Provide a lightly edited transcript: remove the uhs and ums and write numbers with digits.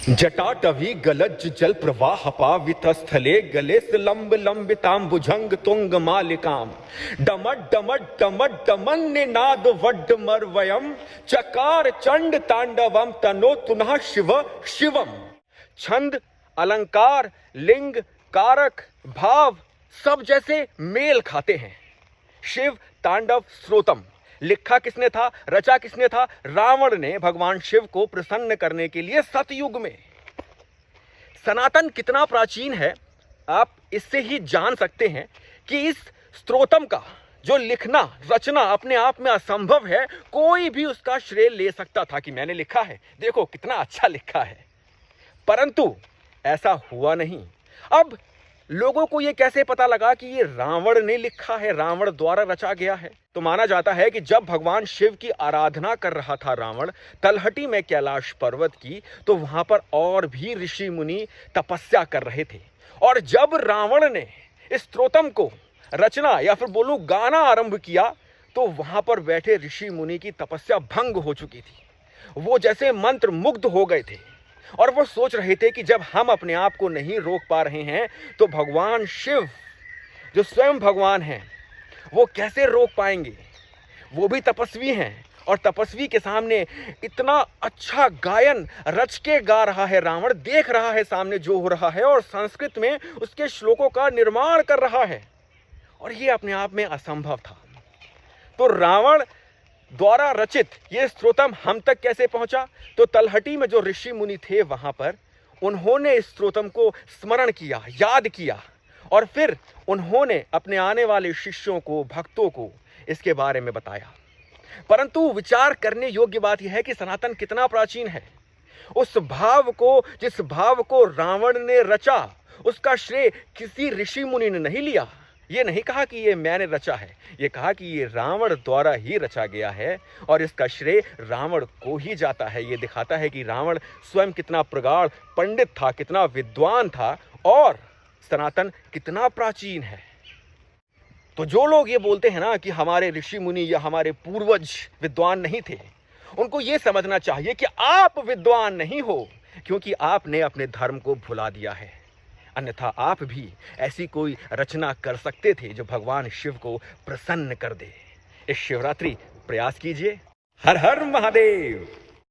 जटाटवी गलज्ज जल प्रवाह पावित स्थले गलेस लंब लंबितांबुजंग तुंग मालिकाम डमट डमट डमट डमन्य नाद वड्ड मरवयम चकार चंड तांडवम तनो तुनः शिव शिवम। छंद, अलंकार, लिंग, कारक, भाव सब जैसे मेल खाते हैं। शिव तांडव स्रोतम लिखा किसने था, रचा किसने था? रावण ने भगवान शिव को प्रसन्न करने के लिए सतयुग में। सनातन कितना प्राचीन है आप इससे ही जान सकते हैं कि इस स्त्रोतम का जो लिखना रचना अपने आप में असंभव है, कोई भी उसका श्रेय ले सकता था कि मैंने लिखा है, देखो कितना अच्छा लिखा है, परंतु ऐसा हुआ नहीं। अब लोगों को यह कैसे पता लगा कि ये रावण ने लिखा है, रावण द्वारा रचा गया है? तो माना जाता है कि जब भगवान शिव की आराधना कर रहा था रावण तलहटी में कैलाश पर्वत की, तो वहां पर और भी ऋषि मुनि तपस्या कर रहे थे। और जब रावण ने इस स्त्रोतम को रचना या फिर बोलूं गाना आरंभ किया, तो वहां पर बैठे ऋषि मुनि की तपस्या भंग हो चुकी थी। वो जैसे मंत्र मुग्ध हो गए थे और वो सोच रहे थे कि जब हम अपने आप को नहीं रोक पा रहे हैं तो भगवान शिव जो स्वयं भगवान हैं वो कैसे रोक पाएंगे? वो भी तपस्वी हैं और तपस्वी के सामने इतना अच्छा गायन रच के गा रहा है रावण, देख रहा है सामने जो हो रहा है और संस्कृत में उसके श्लोकों का निर्माण कर रहा है, और ये अपने आप में असंभव था। तो रावण द्वारा रचित ये स्त्रोतम हम तक कैसे पहुंचा? तो तलहटी में जो ऋषि मुनि थे वहां पर उन्होंने इस स्त्रोतम को स्मरण किया, याद किया, और फिर उन्होंने अपने आने वाले शिष्यों को, भक्तों को इसके बारे में बताया। परंतु विचार करने योग्य बात यह है कि सनातन कितना प्राचीन है। उस भाव को, जिस भाव को रावण ने रचा, उसका श्रेय किसी ऋषि मुनि ने नहीं लिया। ये नहीं कहा कि ये मैंने रचा है, ये कहा कि ये रावण द्वारा ही रचा गया है और इसका श्रेय रावण को ही जाता है। ये दिखाता है कि रावण स्वयं कितना प्रगाढ़ पंडित था, कितना विद्वान था और सनातन कितना प्राचीन है। तो जो लोग ये बोलते हैं ना कि हमारे ऋषि मुनि या हमारे पूर्वज विद्वान नहीं थे, उनको ये समझना चाहिए कि आप विद्वान नहीं हो, क्योंकि आपने अपने धर्म को भुला दिया है। अन्यथा आप भी ऐसी कोई रचना कर सकते थे जो भगवान शिव को प्रसन्न कर दे। इस शिवरात्रि प्रयास कीजिए। हर हर महादेव।